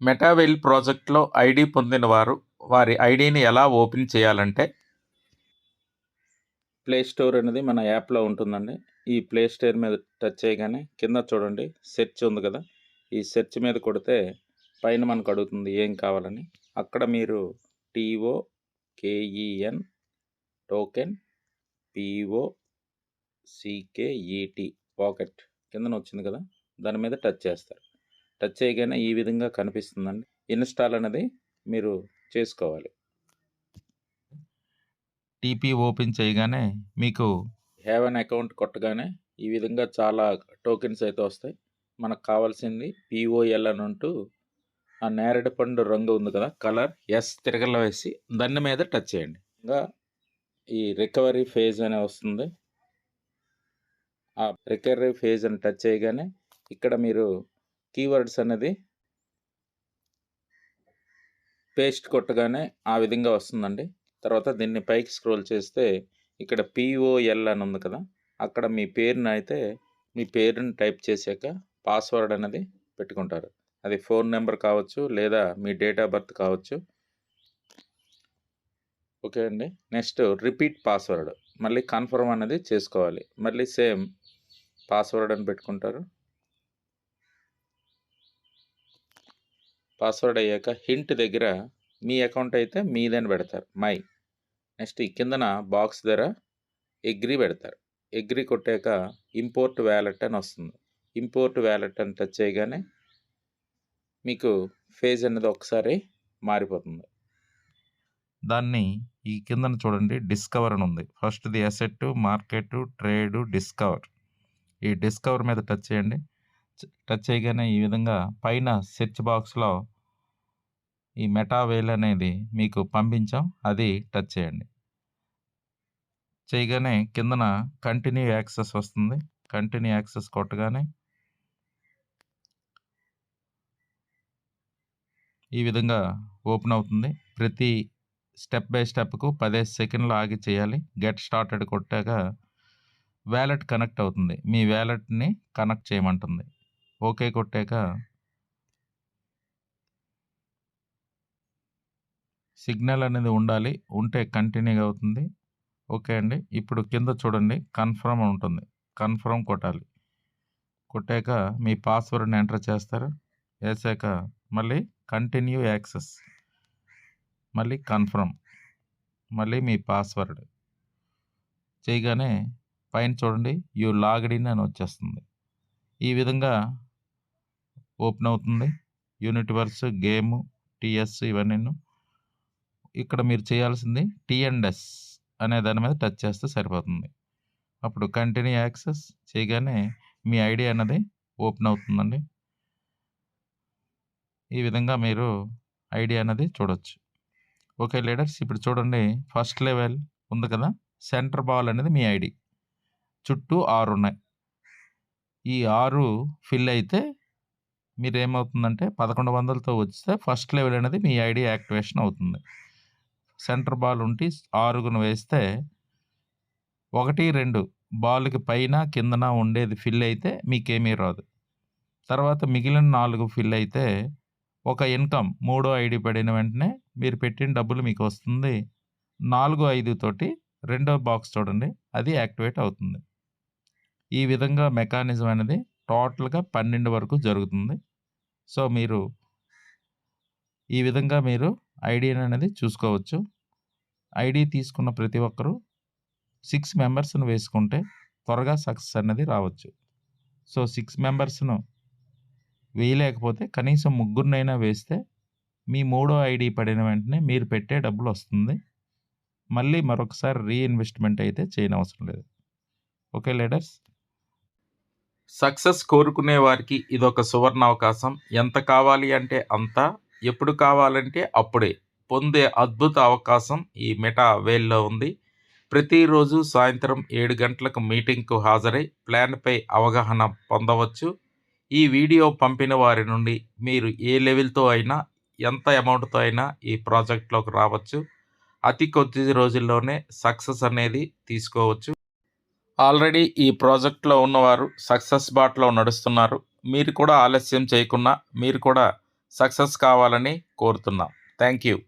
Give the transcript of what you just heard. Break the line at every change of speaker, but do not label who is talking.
మెటావెల్ ప్రాజెక్ట్లో ఐడి పొందిన వారు వారి ఐడిని ఎలా ఓపెన్ చేయాలంటే ప్లే స్టోర్ అనేది మన యాప్లో ఉంటుందండి. ఈ ప్లే స్టోర్ మీద టచ్ చేయగానే కింద చూడండి సెర్చ్ ఉంది కదా, ఈ సెర్చ్ మీద కొడితే పైన మనకు అడుగుతుంది ఏం కావాలని. అక్కడ మీరు TOKEN టోకెన్ POCKET పాకెట్ కిందన వచ్చింది కదా, దాని మీద టచ్ చేస్తారు. టచ్ చేయగానే ఈ విధంగా కనిపిస్తుందండి. ఇన్స్టాల్ అనేది మీరు చేసుకోవాలి. టీపీ ఓపెన్ చేయగానే మీకు హ్యావ్ అన్ అకౌంట్ కొట్టగానే ఈ విధంగా చాలా టోకెన్స్ అయితే వస్తాయి. మనకు కావాల్సింది POL అని అంటూ ఆ నేరేడు పండు రంగు ఉంది కదా, కలర్ ఎస్ తిరగల వేసి దాని మీద టచ్ చేయండి. ఇంకా ఈ రికవరీ ఫేజ్ అనే వస్తుంది. ఆ రికవరీ ఫేజ్ అని టచ్ చేయగానే ఇక్కడ మీరు కీవర్డ్స్ అనేది పేస్ట్ కొట్టగానే ఆ విధంగా వస్తుందండి. తర్వాత దీన్ని పైకి స్క్రోల్ చేస్తే ఇక్కడ POL అని ఉంది కదా, అక్కడ మీ పేరుని టైప్ చేశాక పాస్వర్డ్ అనేది పెట్టుకుంటారు. అది ఫోన్ నెంబర్ కావచ్చు లేదా మీ డేట్ ఆఫ్ బర్త్ కావచ్చు. ఓకే అండి. నెక్స్ట్ రిపీట్ పాస్వర్డ్, మళ్ళీ కన్ఫర్మ్ అనేది చేసుకోవాలి. మళ్ళీ సేమ్ పాస్వర్డ్ అని పెట్టుకుంటారు. పాస్వర్డ్ అయ్యాక హింట్ దగ్గర మీ అకౌంట్ అయితే మీదని పెడతారు, మై. నెక్స్ట్ ఈ కిందన బాక్స్ దగ్గర అగ్రీ పెడతారు. అగ్రీ కొట్టాక ఇంపోర్ట్ వ్యాలెట్ అని వస్తుంది. ఇంపోర్ట్ వ్యాలెట్ అని టచ్ చేయగానే మీకు ఫేజ్ అనేది ఒకసారి మారిపోతుంది. దాన్ని ఈ కిందన చూడండి డిస్కవర్ అని ఉంది. ఫస్ట్ది అసెట్, మార్కెట్, ట్రేడ్, డిస్కవర్. ఈ డిస్కవర్ మీద టచ్ చేయండి. టచ్ చేయగానే ఈ విధంగా పైన సెర్చ్ బాక్స్లో ఈ మెటావేల్ అనేది మీకు పంపించాం, అది టచ్ చేయండి. చేయగానే కిందన కంటిన్యూ యాక్సెస్ వస్తుంది. కంటిన్యూ యాక్సెస్ కొట్టగానే ఈ విధంగా ఓపెన్ అవుతుంది. ప్రతి స్టెప్ బై స్టెప్కు 15 సెకండ్లు ఆగి చేయాలి. గెట్ స్టార్టెడ్ కొట్టాక వ్యాలెట్ కనెక్ట్ అవుతుంది. మీ వ్యాలెట్ని కనెక్ట్ చేయమంటుంది. ఓకే కొట్టాక సిగ్నల్ అనేది ఉండాలి, ఉంటే కంటిన్యూ అవుతుంది. ఓకే అండి. ఇప్పుడు కింద చూడండి కన్ఫర్మ్ ఉంటుంది. కన్ఫర్మ్ కొట్టాలి. కొట్టాక మీ పాస్వర్డ్ని ఎంటర్ చేస్తారు. వేసాక మళ్ళీ కంటిన్యూ యాక్సెస్, మళ్ళీ కన్ఫర్మ్, మళ్ళీ మీ పాస్వర్డ్ చేయగానే పైన చూడండి యూ లాగ్డ్ ఇన్ అని వచ్చేస్తుంది. ఈ విధంగా ఓపెన్ అవుతుంది. యూనివర్స్, గేమ్, TS ఇవన్నీ. ఇక్కడ మీరు చేయాల్సింది T&S అనే దాని మీద టచ్ చేస్తే సరిపోతుంది. అప్పుడు కంటిన్యూ యాక్సెస్ చేయగానే మీ ఐడి అన్నది ఓపెన్ అవుతుందండి. ఈ విధంగా మీరు ఐడి అన్నది చూడొచ్చు. ఓకే లీడర్స్, ఇప్పుడు చూడండి ఫస్ట్ లెవెల్ ఉంది కదా, సెంటర్ బాల్ అనేది మీ ఐడి. చుట్టూ 6 ఉన్నాయి. ఈ 6 ఫిల్ అయితే మీరు ఏమవుతుందంటే 1100తో వస్తే ఫస్ట్ లెవెల్ అనేది మీ ఐడి యాక్టివేషన్ అవుతుంది. సెంటర్ బాల్ ఉంటే 6 వేస్తే 1, 2 బాల్కి పైన కిందన ఉండేది ఫిల్ అయితే మీకేమీ రాదు. తర్వాత మిగిలిన 4 ఫిల్ అయితే ఒక ఇన్కమ్ 3వ ఐడి పడిన వెంటనే మీరు పెట్టిన డబ్బులు మీకు వస్తుంది. 4, 5 తోటి రెండో బాక్స్ చూడండి, అది యాక్టివేట్ అవుతుంది. ఈ విధంగా మెకానిజం అనేది టోటల్గా 12 వరకు జరుగుతుంది. సో మీరు ఈ విధంగా మీరు ఐడి అనేది చూసుకోవచ్చు. ఐడి తీసుకున్న ప్రతి ఒక్కరూ 6 మెంబర్స్ను వేసుకుంటే త్వరగా సక్సెస్ అనేది రావచ్చు. సో 6 మెంబర్స్ను వేయలేకపోతే కనీసం 3 వేస్తే మీ 3వ ఐడి పడిన వెంటనే మీరు పెట్టే డబ్బులు వస్తుంది. మళ్ళీ మరొకసారి రీఇన్వెస్ట్మెంట్ అయితే చేయనవసరం లేదు. ఓకే లీడర్స్, సక్సెస్ కోరుకునే వారికి ఇదొక సువర్ణ అవకాశం. ఎంత కావాలి అంటే అంత, ఎప్పుడు కావాలంటే అప్పుడే పొందే అద్భుత అవకాశం ఈ మెటావేల్లో ఉంది. ప్రతిరోజు సాయంత్రం 7 గంటలకు మీటింగ్కు హాజరై ప్లాన్పై అవగాహన పొందవచ్చు. ఈ వీడియో పంపిన వారి నుండి మీరు ఏ లెవెల్తో అయినా, ఎంత అమౌంట్తో అయినా ఈ ప్రాజెక్ట్లోకి రావచ్చు. అతి కొద్ది రోజుల్లోనే సక్సెస్ అనేది తీసుకోవచ్చు. ఆల్రెడీ ఈ ప్రాజెక్ట్లో ఉన్నవారు సక్సెస్ బాటలో నడుస్తున్నారు. మీరు కూడా ఆలస్యం చేయకుండా మీరు కూడా సక్సెస్ కావాలని కోరుతున్నాం. Thank you.